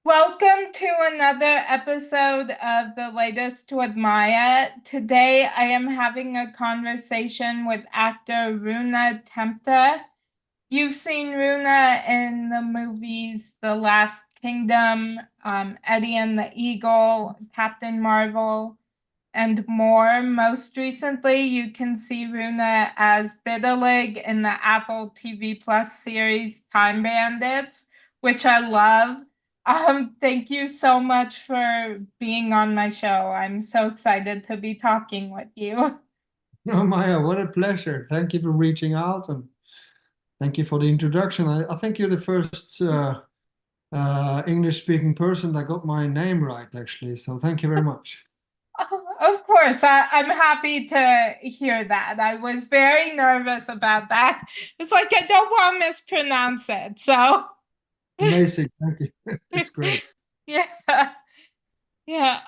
Welcome to another episode of The Latest with Maya. Today I am having a conversation with actor Rune Temte. You've seen Rune in the movies The Last Kingdom, Eddie and the Eagle, Captain Marvel, and more. Most recently, you can see Rune as Bidalig in the Apple TV Plus series Time Bandits, which I love. Thank you so much for being on my show. I'm so excited to be talking with you. Oh, Maya, what a pleasure. Thank you for reaching out and thank you for the introduction. I think you're the first English-speaking person that got my name right, actually. So thank you very much. Of course, I'm happy to hear that. I was very nervous about that. It's like I don't want to mispronounce it. So, Amazing. Thank you. It's great. yeah, yeah.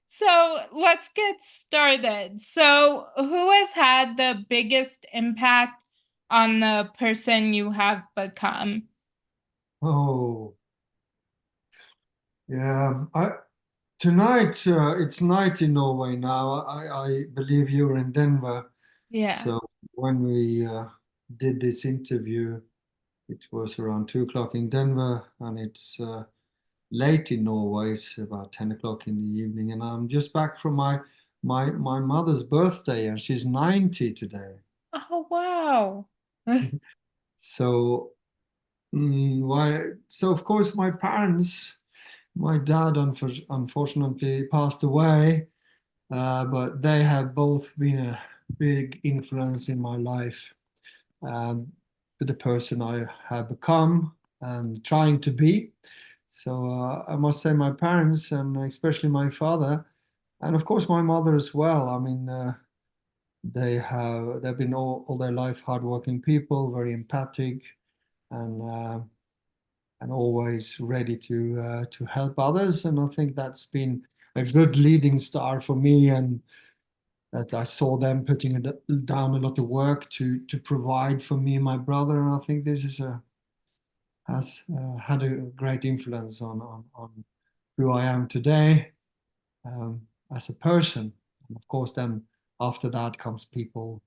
So let's get started. So, who has had the biggest impact on the person you have become? Oh, yeah. Tonight, it's night in Norway now. I believe you're in Denver. Yeah. So when we did this interview, it was around 2 o'clock in Denver, and it's late in Norway. It's about 10 o'clock in the evening, and I'm just back from my mother's birthday, and she's 90 today. Oh, wow. So why? So of course my parents, my dad unfortunately passed away, but they have both been a big influence in my life and the person I have become and trying to be. So I must say my parents and especially my father, and of course my mother as well. I mean, they've been all their life hardworking people, very empathic, and and always ready to help others. And I think that's been a good leading star for me, and that I saw them putting down a lot of work to provide for me and my brother. And I think this is a has had a great influence on who I am today as a person. And of course, then after that comes people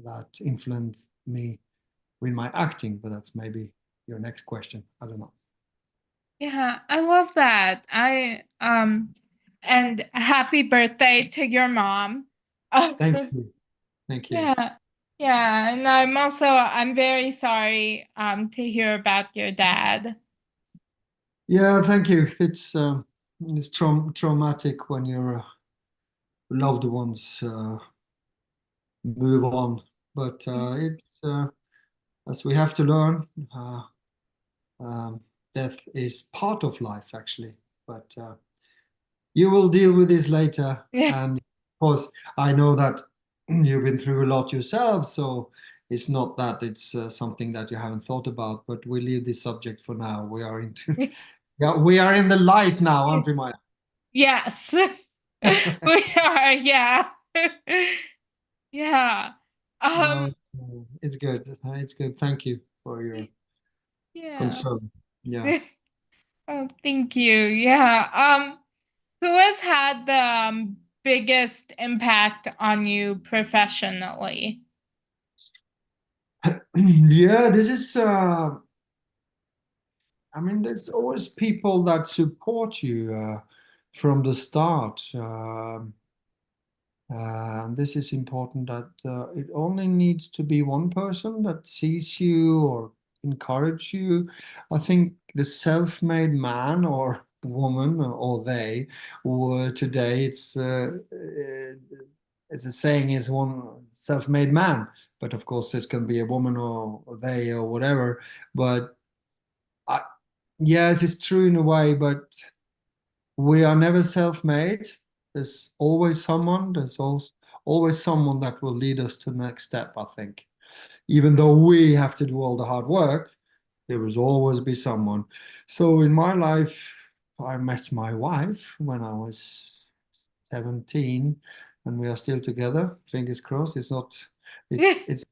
that influenced me with my acting, but that's maybe your next question. I don't know. Yeah, I love that. And happy birthday to your mom. Thank you. Thank you. Yeah. Yeah, and I'm very sorry to hear about your dad. Yeah, thank you. It's traumatic when your loved ones move on, but it's as we have to learn. Um, Death is part of life, actually. But you will deal with this later. And of course, I know that you've been through a lot yourself, so it's not that it's something that you haven't thought about. But we leave this subject for now. We are into, yeah, we are in the light now, aren't we, Maya? Yes. We are, yeah. Yeah. No, Um, it's good. It's good. Thank you for your yeah. concern. Yeah. Oh, thank you. Yeah. Who has had the biggest impact on you professionally? Yeah, this is I mean, there's always people that support you from the start. And this is important that it only needs to be one person that sees you or encourage you. I think the self-made man or woman or they, or today it's a saying is one self-made man, but of course this can be a woman or they or whatever. But I, yes, it's true in a way, but we are never self-made. There's always someone that will lead us to the next step, I think. Even though we have to do all the hard work, there will always be someone. So in my life, I met my wife when I was 17, and we are still together. Fingers crossed. It's it's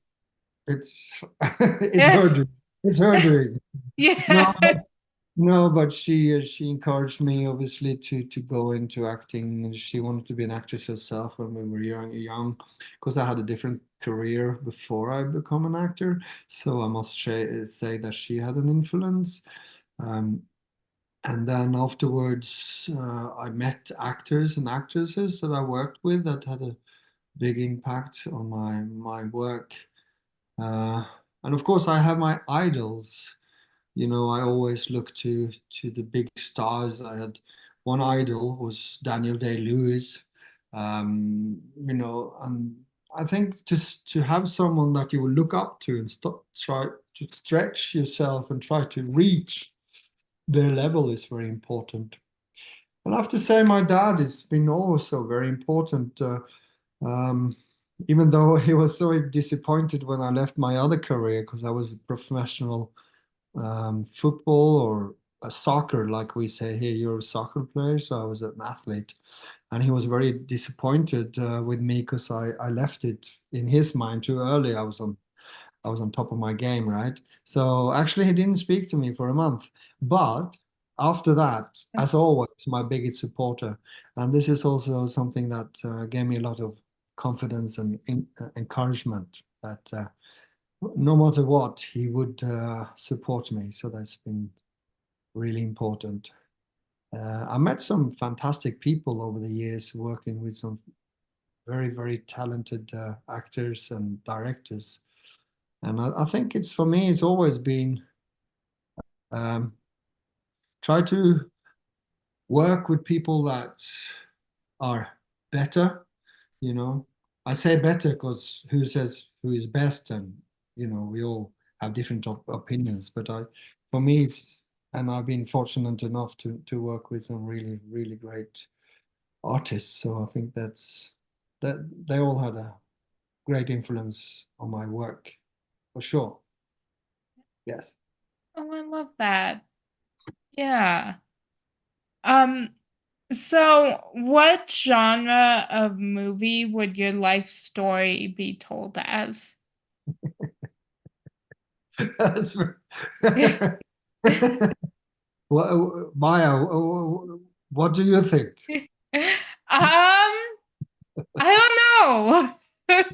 it's her doing. It's her doing. No, Yeah. No, but she encouraged me obviously to go into acting. She wanted to be an actress herself when we were young, because I had a different career before I become an actor. So I must say that she had an influence. Um, and then afterwards, I met actors and actresses that I worked with that had a big impact on my work. Uh, and of course, I have my idols. I always look to the big stars. I had one idol was Daniel Day-Lewis. And I think just to have someone that you will look up to and try to stretch yourself and try to reach their level is very important. And I have to say, my dad has been also very important. Um, Even though he was so disappointed when I left my other career because I was a professional football or a soccer, like we say here, you're a soccer player. So I was an athlete, and he was very disappointed with me because I left it in his mind too early. I was on top of my game, right? So actually, he didn't speak to me for a month. But after that, as always, my biggest supporter, and this is also something that gave me a lot of confidence and encouragement that. No matter what, he would support me. So that's been really important. I met some fantastic people over the years working with some very, very talented actors and directors. And I think it's for me, it's always been um, try to work with people that are better. you know. I say better because who says who is best, and we all have different opinions. But for me, and I've been fortunate enough to work with some really, really great artists. So I think that they all had a great influence on my work, for sure. Yes. Oh, I love that. Yeah. Um, so what genre of movie would your life story be told as? That's Maya, what do you think? I don't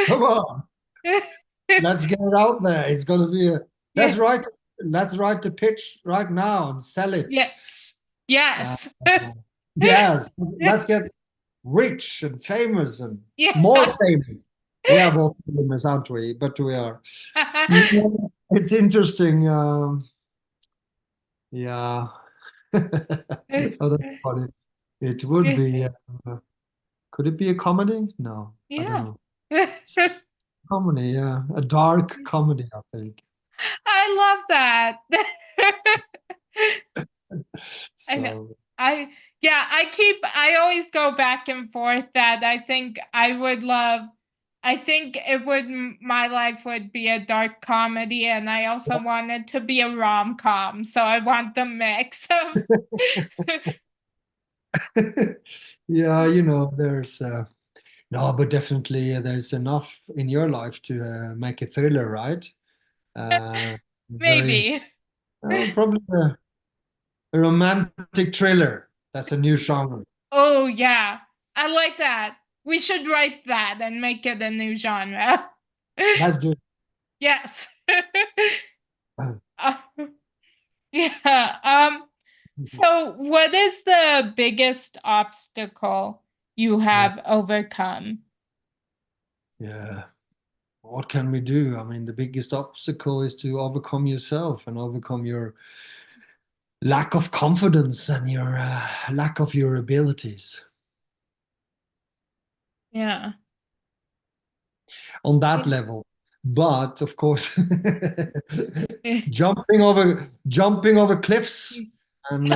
Come on. know. Let's get it out there. It's going to be a let's Yeah. write let's write the pitch right now and sell it. Yes. Uh, Yes. yes, let's get rich and famous and more Yeah. famous. We are both famous, aren't we? But we are. No, it's interesting. Yeah. Oh, that's funny. It would be. Could it be a comedy? No, I don't Yeah. know. Comedy, yeah, a dark comedy, I think. I love that. I know. So. I yeah, I always go back and forth that I think it would my life would be a dark comedy and I also want it to be a rom-com. So I want the mix of Yeah, there's no, but definitely there's enough in your life to make a thriller, right? Very maybe. probably a romantic thriller. That's a new genre. Oh yeah. I like that. We should write that and make it a new genre. Let's do Yes. it. Uh, yeah. So what is the biggest obstacle you Yeah, have overcome? yeah. What can we do? I mean, the biggest obstacle is to overcome yourself and overcome your lack of confidence and your lack of your abilities Yeah. on that Yeah. level. But of course, jumping over cliffs and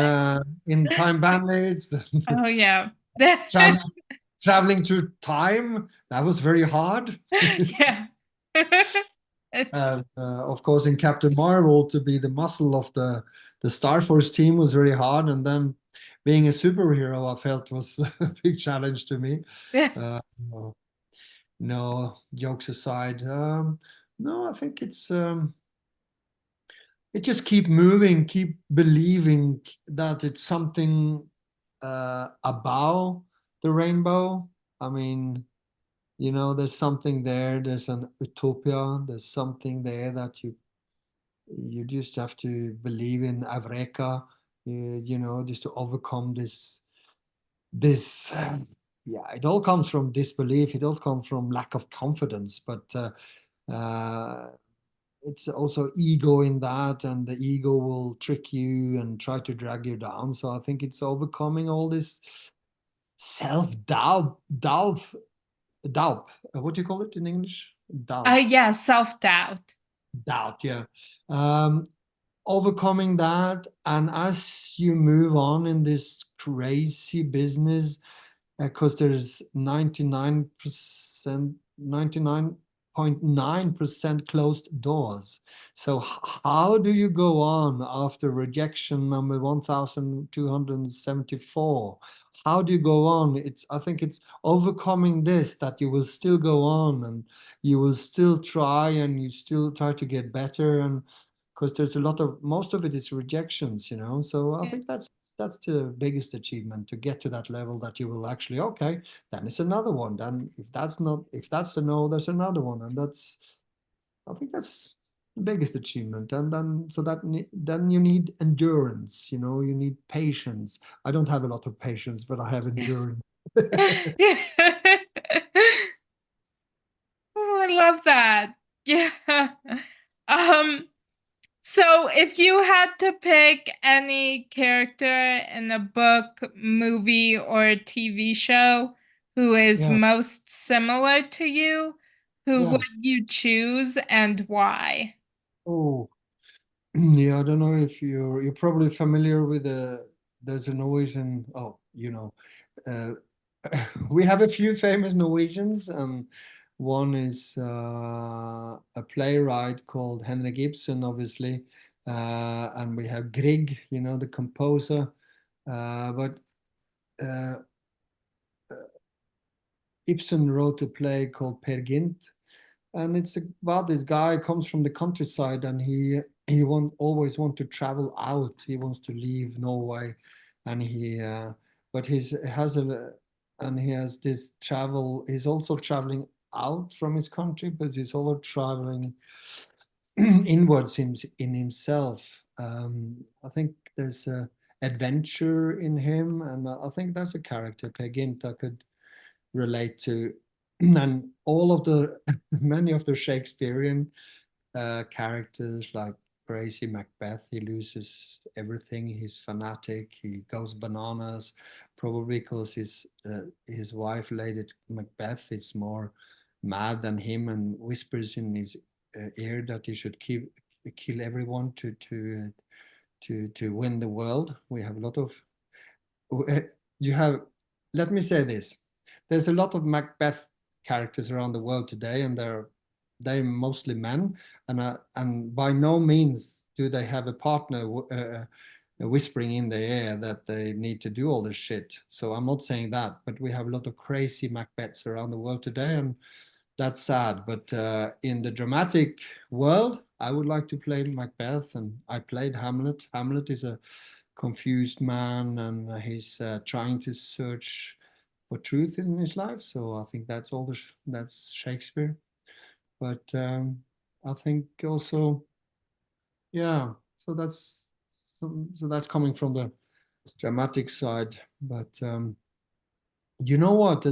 in time bandits, Oh yeah. tra- traveling through time, that was very hard. Yeah. Of course, in Captain Marvel, to be the muscle of the Star Force team was very hard, and then being a superhero, I felt was a big challenge to me. Uh, no, no, jokes aside, no, I think it just keep moving, keep believing that it's something above the rainbow. I mean, there's something there. There's an utopia. There's something there that you just have to believe in. Avreka, just to overcome this. Yeah, it all comes from disbelief. It all comes from lack of confidence. But uh, it's also ego in that, and the ego will trick you and try to drag you down. So I think it's overcoming all this self-doubt, doubt. What do you call it in English? Doubt, Yeah, self-doubt. doubt. Yeah, um, overcoming that, and as you move on in this crazy business, because there's 99.9% closed doors. So how do you go on after rejection number 1274? How do you go on? I think it's overcoming this, that you will still go on, and you will still try, and you still try to get better, and because there's a lot of, most of it is rejections. So I Yeah. think that's the biggest achievement, to get to that level that you will actually, okay, then it's another one. Then if that's a no, there's another one. And I think that's the biggest achievement. And then, so that then you need endurance, you need patience. I don't have a lot of patience, but I have endurance. Yeah. Oh, I love that. Yeah. Um, so if you had to pick any character in a book, movie, or TV show who is Yeah, most similar to you, who would yeah. you choose and why? Oh, yeah, I don't know if you're probably familiar with there's a Norwegian, oh, uh, we have a few famous Norwegians, and one is a playwright called Henrik Ibsen, obviously, and we have Grieg, the composer, but uh, Ibsen wrote a play called Per Gynt, and it's about this guy comes from the countryside, and he always want to travel out. He wants to leave Norway, and but he's has a and he has this travel. He's also traveling out from his country, but he's also traveling inwards in himself. I think there's a adventure in him, and I think that's a character Per Gynt I could relate to. And all of the many of the Shakespearean characters, like crazy Macbeth, he loses everything. He's fanatic. He goes bananas, probably because his wife, Lady Macbeth, is more mad than him and whispers in his ear that he should kill everyone to win the world. We have a lot of you have, let me say this, there's a lot of Macbeth characters around the world today, and they're mostly men, and by no means do they have a partner whispering in the air that they need to do all this shit. So I'm not saying that, but we have a lot of crazy Macbeths around the world today, and that's sad. But in the dramatic world, I would like to play Macbeth, and I played Hamlet. Hamlet is a confused man, and he's trying to search for truth in his life. So I think that's that's Shakespeare. But I think also, yeah. So that's coming from the dramatic side. But you know what?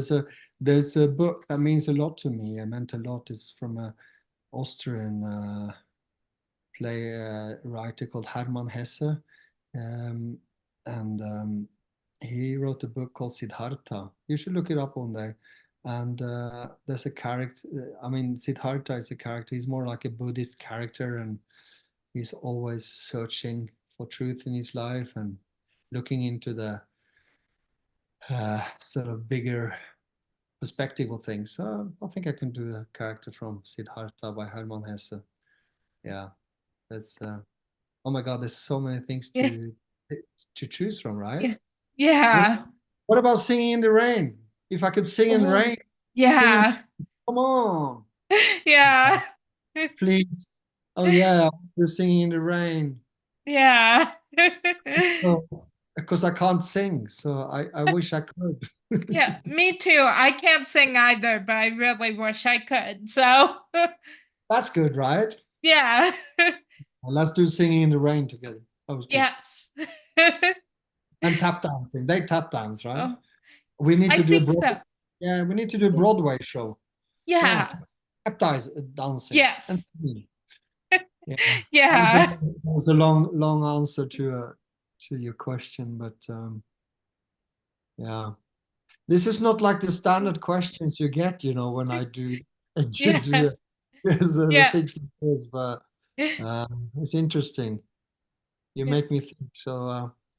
There's a book that means a lot to me. It meant a lot. It's from a Austrian play writer called Hermann Hesse, um, and he wrote a book called Siddhartha. You should look it up one day. And there's a character. I mean, Siddhartha is a character. He's more like a Buddhist character, and he's always searching for truth in his life and looking into the sort of bigger perspective of things. So I think I can do a character from Siddhartha by Hermann Hesse. Yeah, that's oh my God, there's so many things Yeah. to choose from, right? Yeah. What Yeah. what about singing in the rain? If I could sing in Oh, rain, sing in, yeah. come on, Yeah. please. Oh yeah, you're singing in the rain. Yeah. Oh, because I can't sing, so I wish I could. Yeah, me too. I can't sing either, but I really wish I could. So, That's good, right? yeah. Well, let's do singing in the rain together. That was good. Yes. And tap dancing. They tap dance, right? Oh, We need I to do a think broad. so. Yeah, we need to do a Broadway show. Yeah, Yeah. tap dance dancing and Yes. singing. Yeah, Yeah. that was a long answer to your question, but yeah, this is not like the standard questions you get, when I do do, Yeah. do the Yeah. things like this, but it's interesting. You Yeah. make me think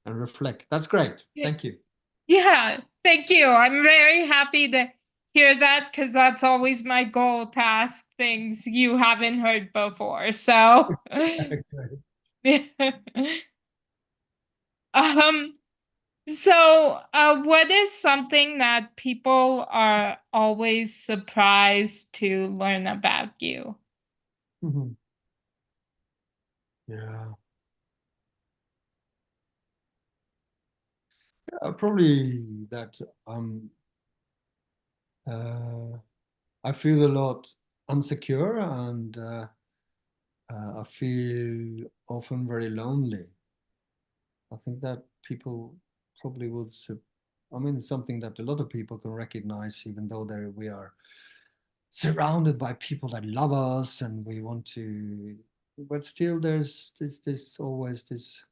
and reflect. That's great. Thank you. Yeah. Thank you. I'm very happy to hear that because that's always my goal to ask things you haven't heard before. So, yeah. Um, what is something that people are always surprised to learn about you? Mhm. Yeah, probably that uh, I feel a lot insecure and I feel often very lonely. I think that people probably would, I mean, it's something that a lot of people can recognize, even though we are surrounded by people that love us and we want to, but still there's this always this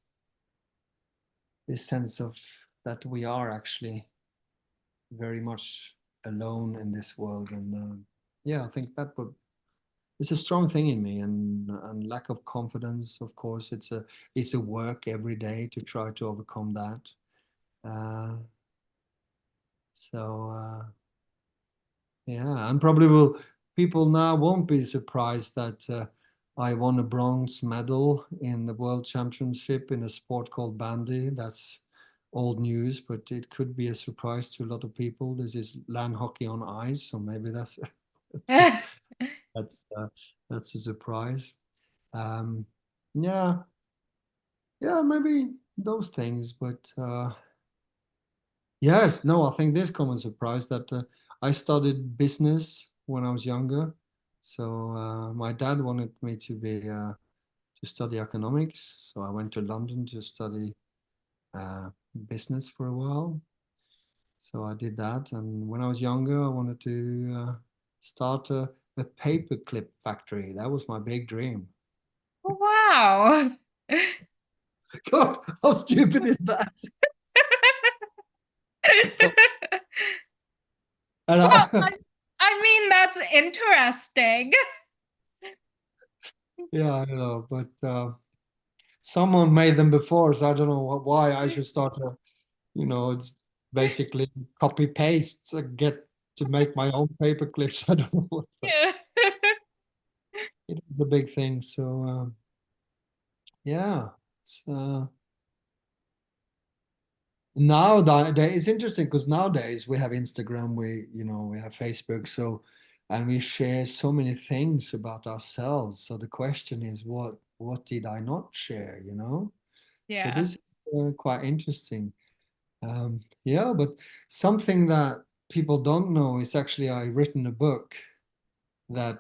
sense of that we are actually very much alone in this world. And yeah, I think that would it's a strong thing in me, and lack of confidence. Of course, it's a work every day to try to overcome that. Uh, so yeah, and probably will people now won't be surprised that I won a bronze medal in the World Championship in a sport called bandy. That's old news, but it could be a surprise to a lot of people. This is land hockey on ice, so maybe that's that's that's, uh, that's a surprise. Um, yeah, yeah, maybe those things, but yes, no, I think this common surprise that I studied business when I was younger. So my dad wanted me to study economics, so I went to London to study uh, business for a while. So I did that, and when I was younger, I wanted to start a paperclip factory. That was my big dream. Wow. God, how stupid is that? And Well, I, I mean, that's interesting. yeah, I don't know, but someone made them before, so I don't know why I should start it's basically copy paste get to make my own paper clips. I don't know, but Yeah. it's a big thing. So yeah, it's, nowadays it's interesting because nowadays we have Instagram, we have Facebook, so and we share so many things about ourselves. So the question is, what did I not share? So Yeah. this is quite interesting. Yeah, but something that people don't know is actually I written a book that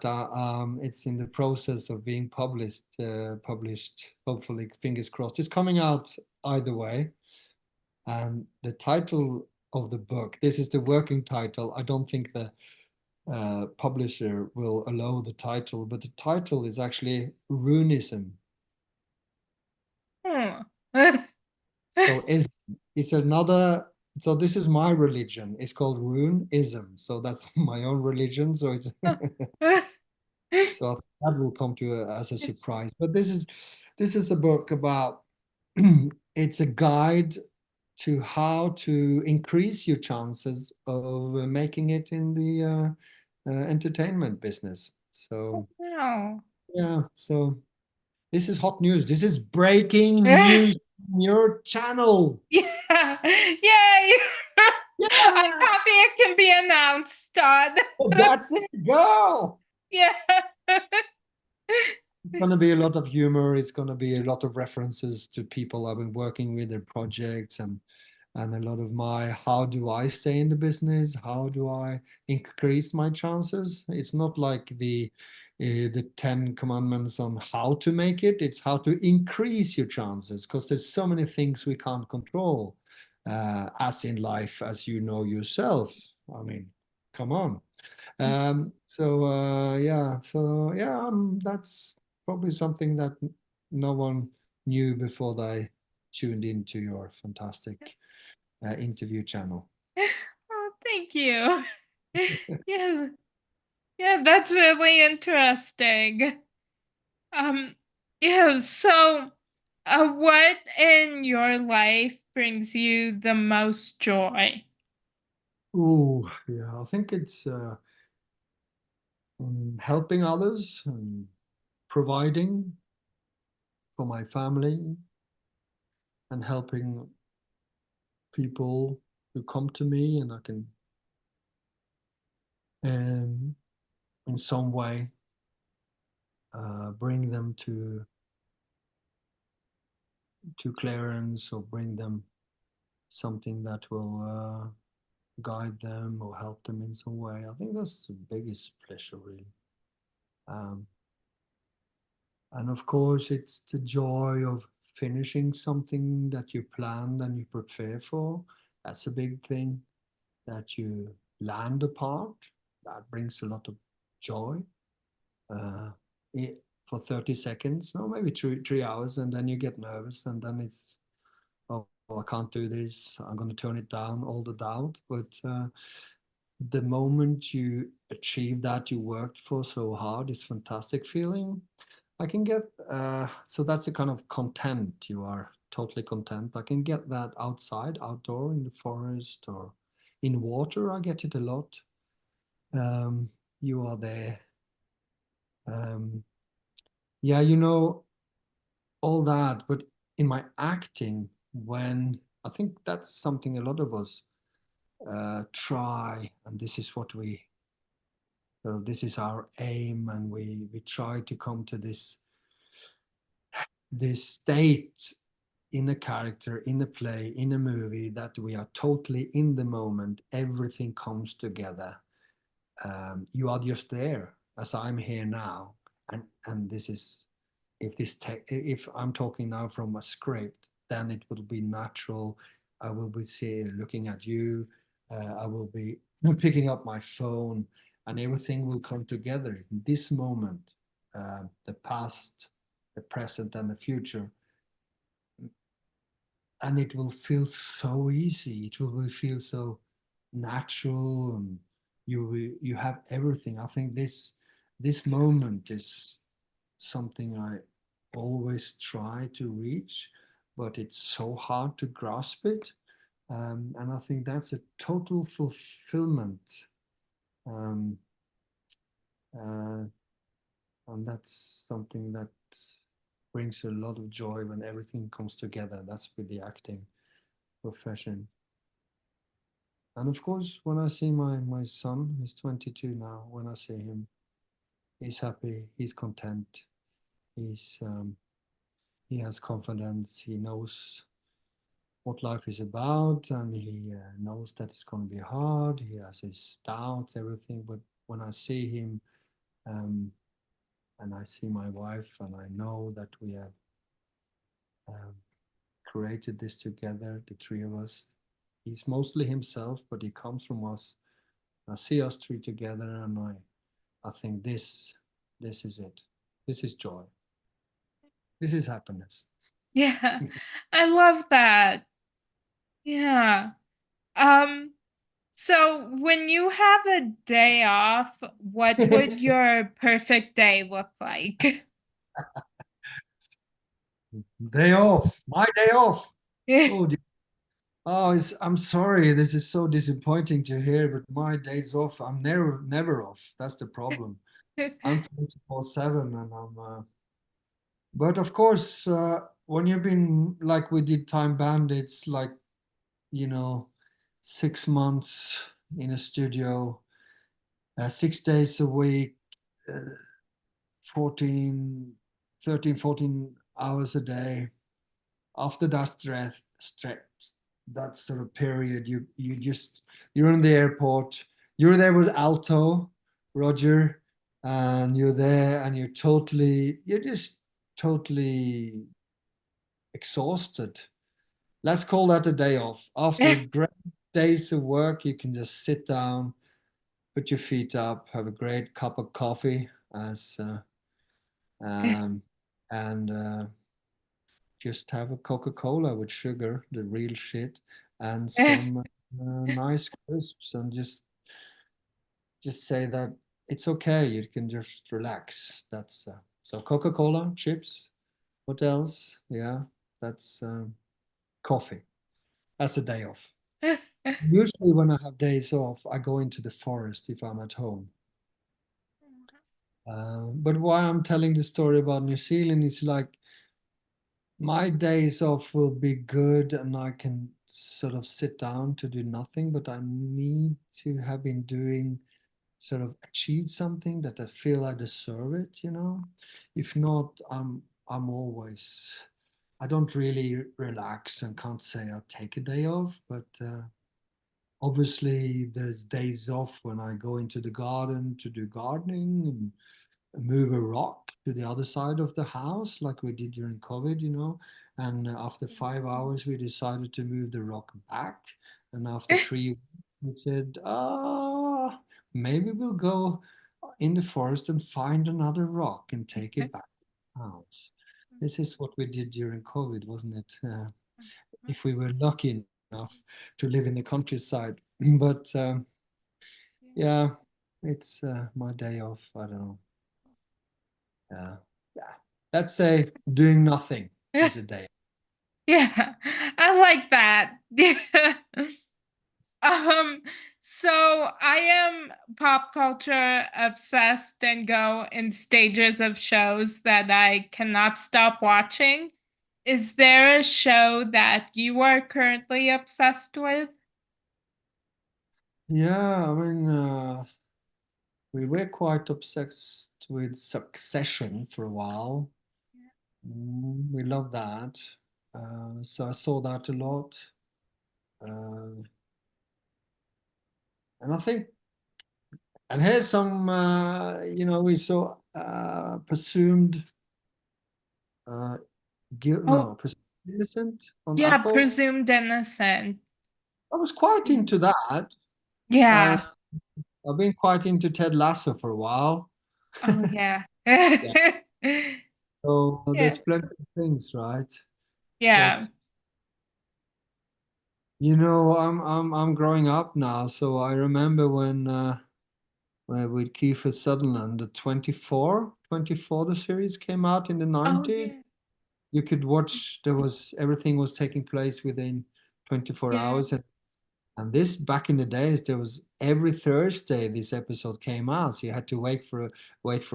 it's in the process of being published. Hopefully, fingers crossed. It's coming out either way. And the title of the book, this is the working title. I don't think the publisher will allow the title, but the title is actually Runism. Hmm. So is another. So this is my religion. It's called Runeism. So that's my own religion. So it's so I think that will come to as a surprise. But this is a book about. It's a guide to how to increase your chances of making it in the entertainment business. So Wow. yeah. So this is hot news. This is breaking news on your channel. Yeah. Yay. I'm Yeah. happy it can be announced, Todd. That's it. Go. Yeah. going to be a lot of humor. It's going to be a lot of references to people I've been working with in projects, and a lot of my how do I stay in the business? How do I increase my chances? It's not like the 10 commandments on how to make it. It's how to increase your chances, because there's so many things we can't control, as in life, as you know yourself. I mean, come on. That's probably something that no one knew before they tuned into your fantastic interview channel. Oh, thank you. Yeah, yeah, that's really interesting. Um, yeah, so what in your life brings you the most joy? Oh, yeah, I think it's helping others and providing for my family and helping people who come to me, and I can, um, in some way, bring them to clearance, or bring them something that will guide them or help them in some way. I think that's the biggest pleasure, really. Um, and of course, it's the joy of finishing something that you planned and you prepare for. That's a big thing. That you land a part, that brings a lot of joy. Uh, for 30 seconds, or maybe 3 hours, and then you get nervous, and then it's, oh, I can't do this. I'm going to turn it down, all the doubt. But the moment you achieve that you worked for so hard, it's fantastic feeling. I can get so that's a kind of content. You are totally content. I can get that outside, outdoor, in the forest or in water. I get it a lot. Um, you are there. Um, yeah, all that. But in my acting, when I think that's something a lot of us try, and this is what we, so this is our aim, and we try to come to this state in a character, in a play, in a movie, that we are totally in the moment. Everything comes together. You are just there, as I'm here now, and this is, if I'm talking now from a script, then it will be natural. I will be looking at you. I will be picking up my phone, and everything will come together in this moment. The past, the present, and the future, and it will feel so easy. It will feel so natural, and you have everything. I think this moment is something I always try to reach, but it's so hard to grasp it. And I think that's a total fulfillment. Um, uh, and that's something that brings a lot of joy when everything comes together. That's with the acting profession. And of course, when I see my son, he's 22 now, when I see him, he's happy, he's content, he has confidence, he knows what life is about, and he knows that it's going to be hard. He has his doubts, everything. But when I see him, um, and I see my wife, and I know that we have um, created this together, the three of us. He's mostly himself, but he comes from us. I see us three together, and I think this is it. This is joy. This is happiness. Yeah, I love that. Yeah. Um, so when you have a day off, what would your perfect day look like? Day off. My day off. Oh, oh, I'm sorry. This is so disappointing to hear, but my days off, I'm never off. That's the problem. I'm 24/7, and but of course, when you've been like we did Time Bandits, like, you know, 6 months in a studio, 6 days a week, uh, 14. 13, 14 hours a day. After that stress, that sort of period, you're in the airport, you're there with Alto, Roger, and you're there and you're just totally exhausted. Let's call that a day off. After a great days of work, you can just sit down, put your feet up, have a great cup of coffee, as um, and just have a Coca-Cola with sugar, the real shit, and some nice crisps, and just say that it's okay. You can just relax. That's so Coca-Cola, chips. What else? Yeah, that's coffee. That's a day off. Usually, when I have days off, I go into the forest if I'm at home. But why I'm telling the story about New Zealand is like my days off will be good and I can sort of sit down to do nothing, but I need to have been doing sort of achieve something that I feel I deserve it, you know. If not, I'm always I don't really relax and can't say I'll take a day off, but obviously there's days off when I go into the garden to do gardening and move a rock to the other side of the house, like we did during COVID, you know. And after 5 hours, we decided to move the rock back. And after 3 weeks, we said, maybe we'll go in the forest and find another rock and take it back to the house. This is what we did during COVID, wasn't it? If we were lucky enough to live in the countryside. But yeah, it's my day off. I don't know. Yeah. Yeah. Let's say doing nothing is a day. Yeah, I like that. Yeah. Um, so I am pop culture obsessed and go in stages of shows that I cannot stop watching. Is there a show that you are currently obsessed with? Yeah, I mean, we were quite obsessed with Succession for a while. We love that. So I saw that a lot. Uh, and I think, and here's some, we saw Presumed uh, Guilt, Oh, no, Presumed Innocent on yeah, Apple. Presumed Innocent. I was quite into that. And Yeah. I've been quite into Ted Lasso for a while. Oh, yeah. Yeah. So Yeah. there's plenty of things, right? Yeah. But I'm growing up now, so I remember when with Kiefer Sutherland, the 24, the series came out in the Oh, 90s. yeah. You could watch, there was everything was taking place within 24 Yeah. hours. And this back in the days, there was every Thursday this episode came out. So you had to wait for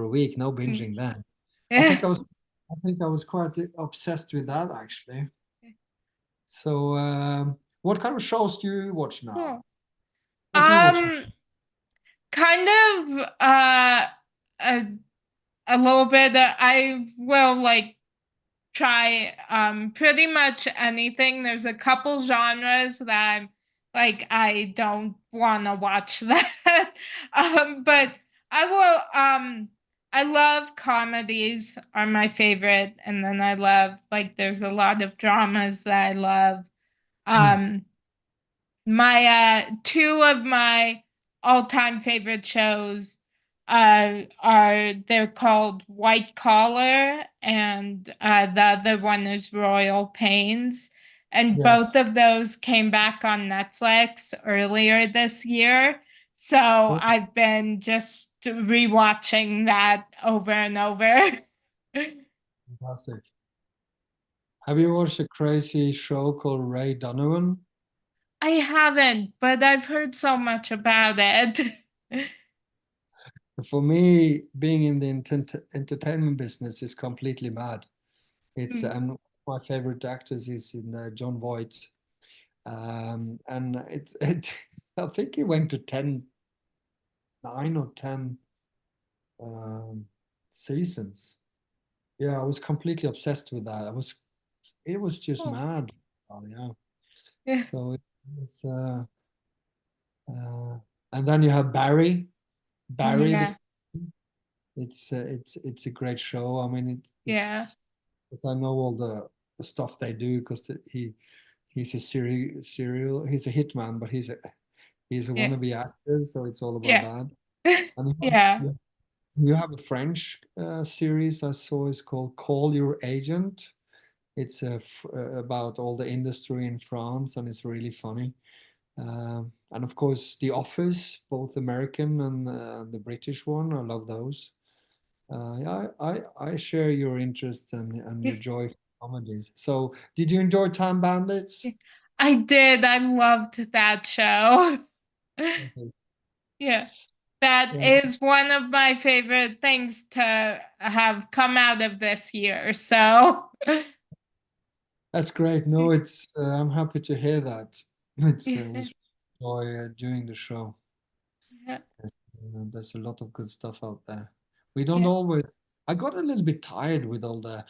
a week, no Mm. binging then. I Yeah. think I was I think I was quite obsessed with that actually. So what kind of shows do you watch now? Cool. What do you watch now? Um, kind of a a little bit. I will like try pretty much anything. There's a couple genres that I'm like I don't want to watch that. But I will I love comedies are my favorite, and then I love like there's a lot of dramas that I love. Hmm. Um my two of my all-time favorite shows are they're called White Collar and the other one is Royal Pains. And Yeah. both of those came back on Netflix earlier this year. So Oh, I've been just rewatching that over and over. fantastic. Have you watched a crazy show called Ray Donovan? I haven't, but I've heard so much about it. For me, being in the entertainment business is completely mad. It's and my favorite actors is in John Voight, and it. I think he went to 9 or 10 um, seasons. Yeah, I was completely obsessed with that. It was just Oh, mad. Oh, yeah. yeah, So it's and then you have Barry, oh Barry the yeah, it's a great show. I mean, yeah, I know all the stuff they do because he's a he's a hitman, but he's a yeah, wannabe actor, so it's all about yeah, that. And yeah, you have a French series I saw is called Call Your Agent. It's about all the industry in France, and it's really funny. And of course, The Office, both American and the British one. I love those. Yeah, I share your interest and yeah. your joy for comedies. So, did you enjoy Time Bandits? I did. I loved that show. Okay. Yeah. That Yeah, is one of my favorite things to have come out of this year. So, that's great. No, it's I'm happy to hear that. It was joy doing the show. yeah, Yes, there's a lot of good stuff out there. We don't yeah, always. I got a little bit tired with all the.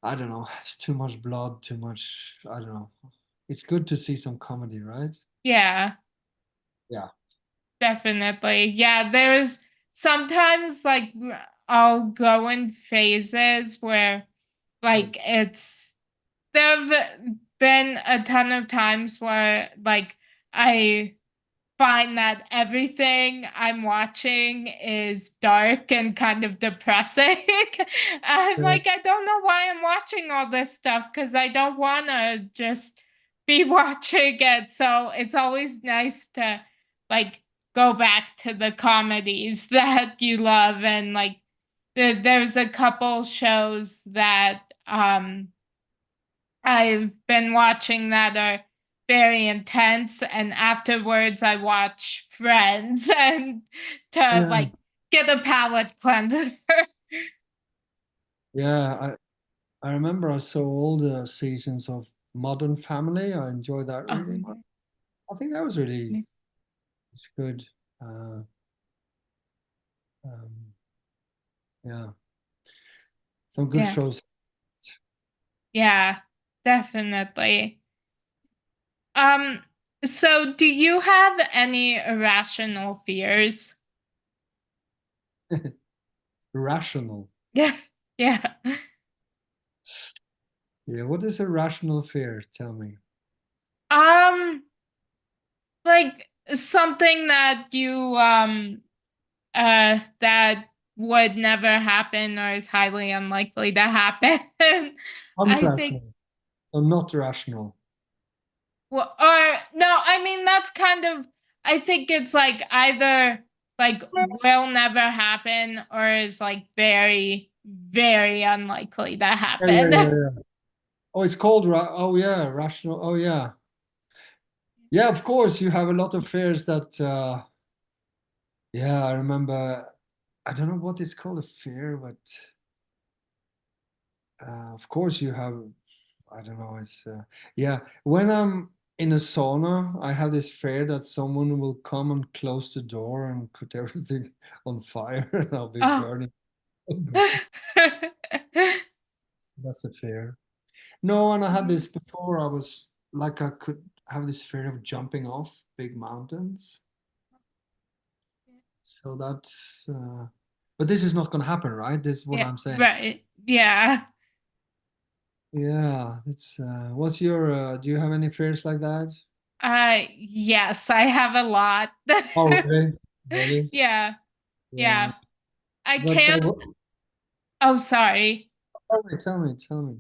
I don't know. It's too much blood, too much. I don't know. It's good to see some comedy, right? yeah, Yeah. definitely. Yeah, there's sometimes like I'll go in phases where like there've been a ton of times where like I find that everything I'm watching is dark and kind of depressing. I'm Yeah. like, I don't know why I'm watching all this stuff because I don't want to just be watching it. So it's always nice to like go back to the comedies that you love and like there's a couple shows that I've been watching that are very intense, and afterwards I watch Friends and to Yeah. like get a palate cleanser. Yeah. I remember I saw all the seasons of Modern Family. I enjoyed that really much. Oh, I think that was really it's good. Uh, um, yeah, some good yeah, shows. yeah, definitely. Um, so do you have any irrational fears? Rational. Yeah, yeah. Yeah, what is a rational fear? Tell me. Um, like something that you that would never happen or is highly unlikely to happen. I think Unrational. So not rational. well, or no, I mean that's kind of I think it's like either like will never happen or is like very very unlikely to Yeah, yeah, happen. yeah, yeah. Oh, it's called oh yeah, rational. Oh yeah. Yeah, of course you have a lot of fears that yeah, I remember I don't know what is called a fear, but of course you have I don't know, it's yeah, when I'm in a sauna, I have this fear that someone will come and close the door and put everything on fire and I'll be Oh. burning. Oh God. So that's a fear. No, and I had this before. I was like, I could have this fear of jumping off big mountains. So that's, but this is not going to happen, right? This is what Yeah, I'm saying. right. Yeah. Yeah, it's, what's your, do you have any fears like that? Yes, I have a lot. Oh, really? Really? Yeah. Yeah. Yeah. I But, can't. Oh, sorry. tell me.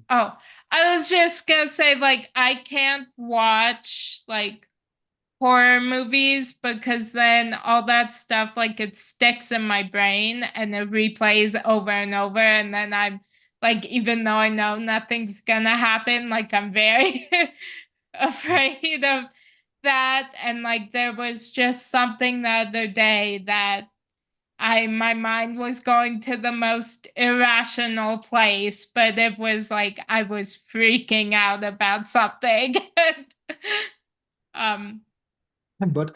Oh, I was just gonna say, like, I can't watch like horror movies because then all that stuff, like, it sticks in my brain and it replays over and over. And then I'm like, even though I know nothing's gonna happen, like, I'm very afraid of that. And like, there was just something the other day that my mind was going to the most irrational place, but it was like I was freaking out about something. um But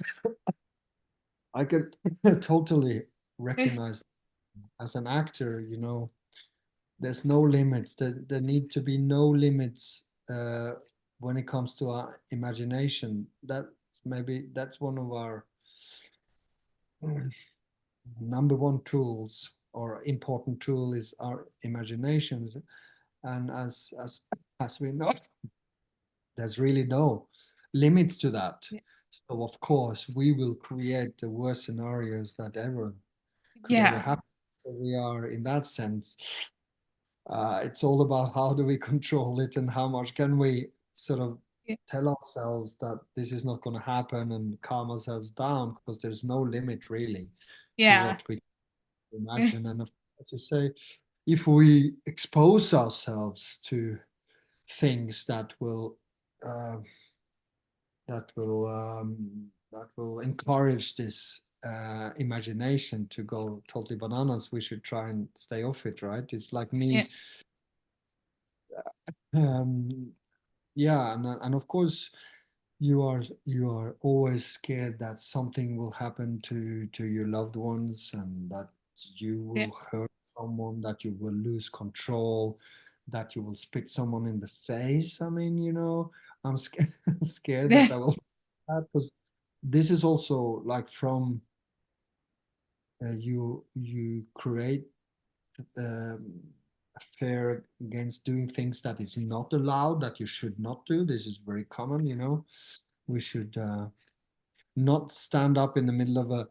I could totally recognize as an actor, there's no limits. There need to be no limits when it comes to our imagination. That maybe that's one of our number one tools or important tool is our imaginations. And as we know, there's really no limits to that. Yeah. So of course we will create the worst scenarios that ever could ever Yeah. happen. So we are in that sense, it's all about how do we control it and how much can we sort of Yeah. tell ourselves that this is not going to happen and calm ourselves down because there's no limit really to Yeah. what we imagine. And as you say, if we expose ourselves to things uh, that will encourage this imagination to go totally bananas, we should try and stay off it, right? It's like Yeah. me, um, yeah, and of course you are always scared that something will happen to your loved ones and that you Yeah. will hurt someone, that you will lose control, that you will spit someone in the face. I mean, I'm scared, scared that I will because this is also like from you create a fear against doing things that is not allowed, that you should not do. This is very common, we should not stand up in the middle of a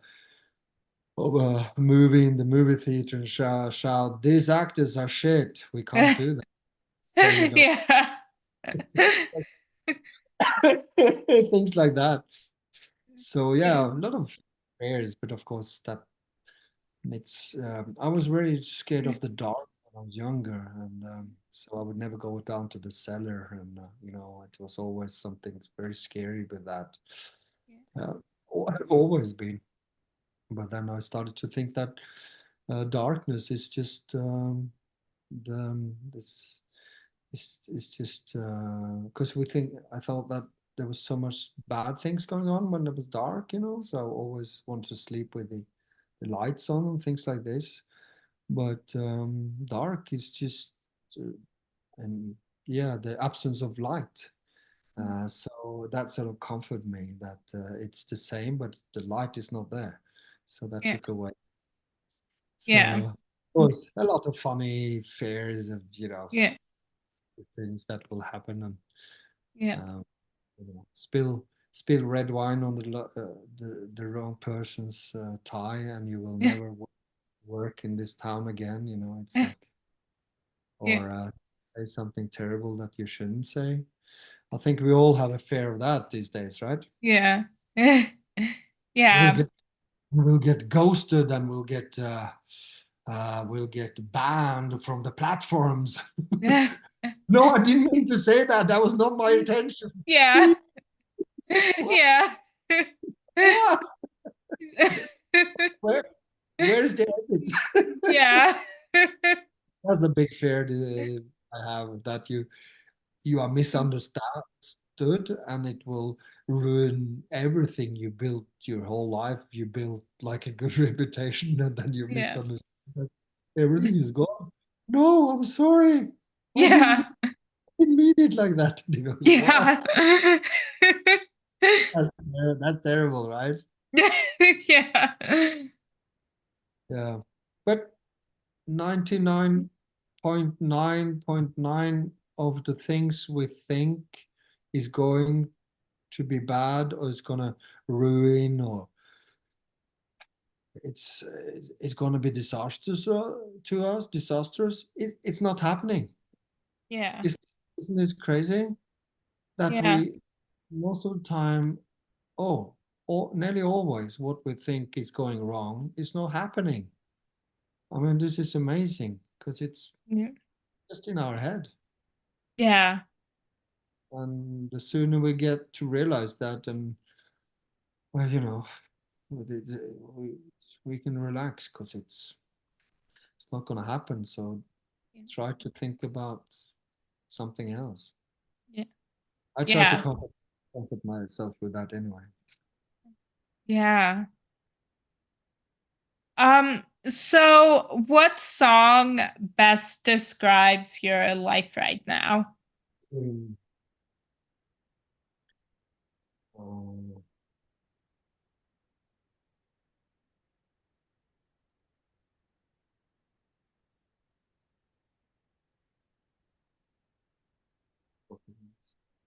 movie in the movie theater and shout, these actors are shit. We can't do that. So, Yeah. things like that. So, yeah, a lot of fears, but of course, I was very scared of the dark when I was younger. And so I would never go down to the cellar. And, it was always something very scary with that. Uh, I've always been. But then I started to think that darkness is just this is just because we think I thought that there was so much bad things going on when it was dark, so I always wanted to sleep with the lights on and things like this. But dark is just uh, and yeah, the absence of light. So that sort of comforted me that it's the same, but the light is not there. So that Yeah. took away. Yeah. So it was a lot of funny fears of, Yeah. things that will happen and Yeah. uh, spill red wine on the wrong person's tie and you will Yeah. never work in this town again. It's like, Yeah. or say something terrible that you shouldn't say. I think we all have a fear of that these days, right? Yeah. We'll Yeah. get we'll get ghosted and we'll get banned from the platforms. Yeah. No, I didn't mean to say that. That was not my intention. Yeah. Beep. What? Yeah. What? Where? Where's the edit? Yeah. That's a big fear I have that you are misunderstood and it will ruin everything you built your whole life. You built like a good reputation and then you're Yeah. misunderstood. Everything is gone. No, I'm sorry. I Yeah. didn't mean it like that. And he goes, wow, Yeah. that's terrible, right? Yeah. Yeah. But 99.9.9 of the things we think is going to be bad or is gonna ruin or it's it's gonna be disastrous to us, disastrous. It's not happening. Yeah. Is- Isn't this crazy that Yeah. we most of the time, oh, nearly always what we think is going wrong is not happening. I mean, this is amazing because it's just in our head. Yeah. And the sooner we get to realize that, and well, we, we can relax because it's not going to happen. So try to think about something else. Yeah. I try to Yeah. comfort myself with that anyway. Yeah. Um, So, what song best describes your life right now? Mm. Um,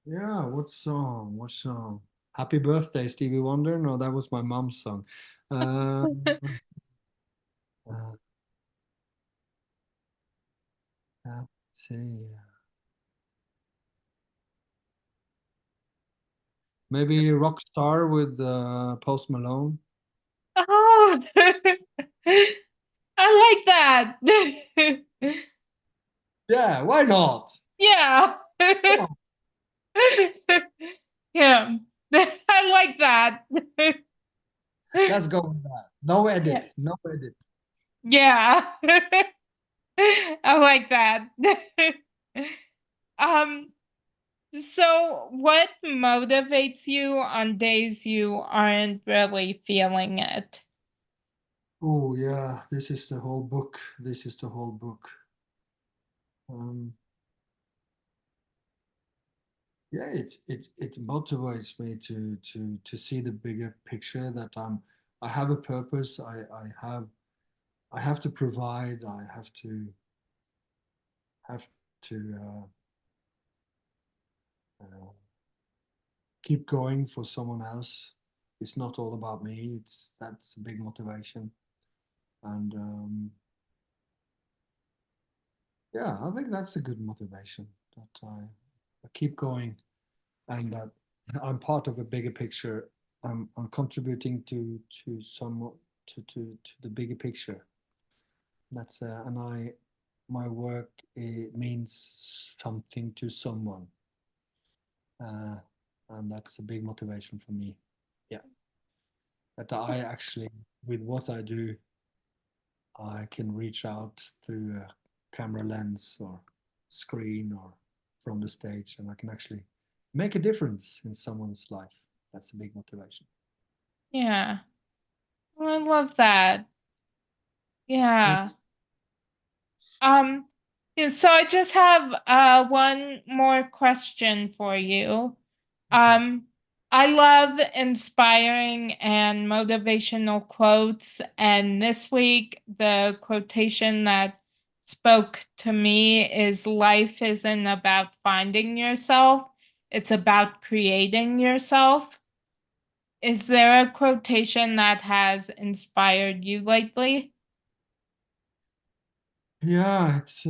yeah, what song? What song? Happy Birthday, Stevie Wonder? No, that was my mom's song. Uh, uh, let's see. Maybe Rockstar with Post Malone. Oh, I like that. Yeah, why not? Yeah. Come on, Yeah. I like that. let's go with that. No Yeah. edit, no edit. Yeah. I like that. Um, so what motivates you on days you aren't really feeling it? Oh yeah, this is the whole book. This is the whole book. Um, yeah, it motivates me to see the bigger picture that I have a purpose. I have to provide. I have to uh, keep going for someone else. It's not all about me. It's that's a big motivation. And yeah, I think that's a good motivation that I keep going and that I'm part of a bigger picture. I'm contributing to some to the bigger picture. That's and I my work it means something to someone, uh, and that's a big motivation for me. Yeah, that I actually with what I do, I can reach out through a camera lens or screen or from the stage, and I can actually make a difference in someone's life. That's a big motivation. Yeah. Oh, I love that. Thank Yeah. Um, yeah, so I just have one more question for you. you. Okay. Um, I love inspiring and motivational quotes, and this week the quotation that spoke to me is life isn't about finding yourself, it's about creating yourself. Is there a quotation that has inspired you lately? Yeah, it's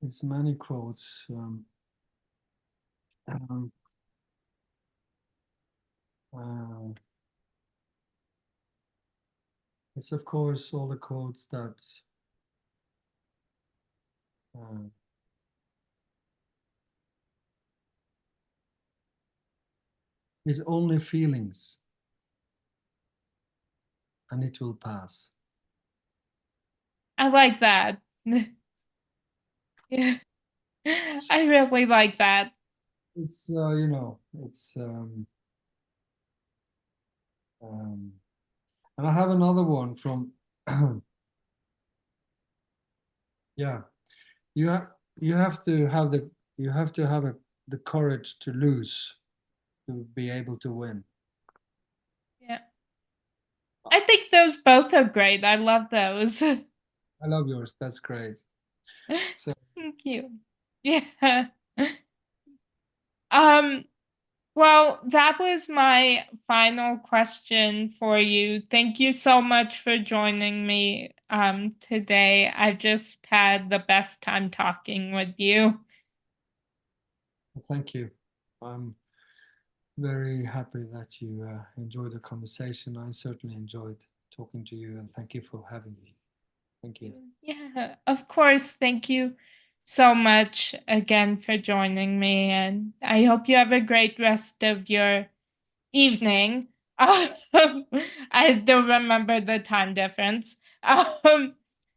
it's many quotes. Um, uh, it's of course all the quotes that uh, is only feelings and it will pass. I like that. Yeah. I really like that. It's it's um, and I have another one from yeah. You have you have to have the you have to have the courage to lose to be able to win. Yeah. I think those both are great. I love those. I love yours. That's great. So Thank you. Yeah. Um, well, that was my final question for you. Thank you so much for joining me today. I just had the best time talking with you. thank you. I'm very happy that you enjoyed the conversation. I certainly enjoyed talking to you, and thank you for having me. Thank you. Yeah, of course. Thank you so much again for joining me, and I hope you have a great rest of your evening. I don't remember the time difference.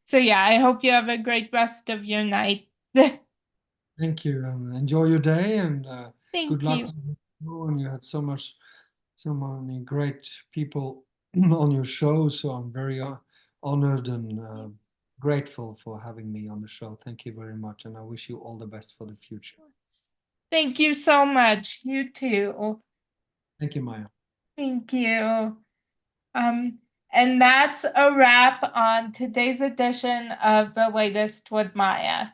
So yeah, I hope you have a great rest of your night. Thank you, and enjoy your day, and good Thank luck. you. And you had so many great people on your show. So I'm very honored and grateful for having me on the show. Thank you very much. And I wish you all the best for the future. Thank you so much. You too. Thank you, Maya. Thank you. Um, and that's a wrap on today's edition of The Latest with Maya.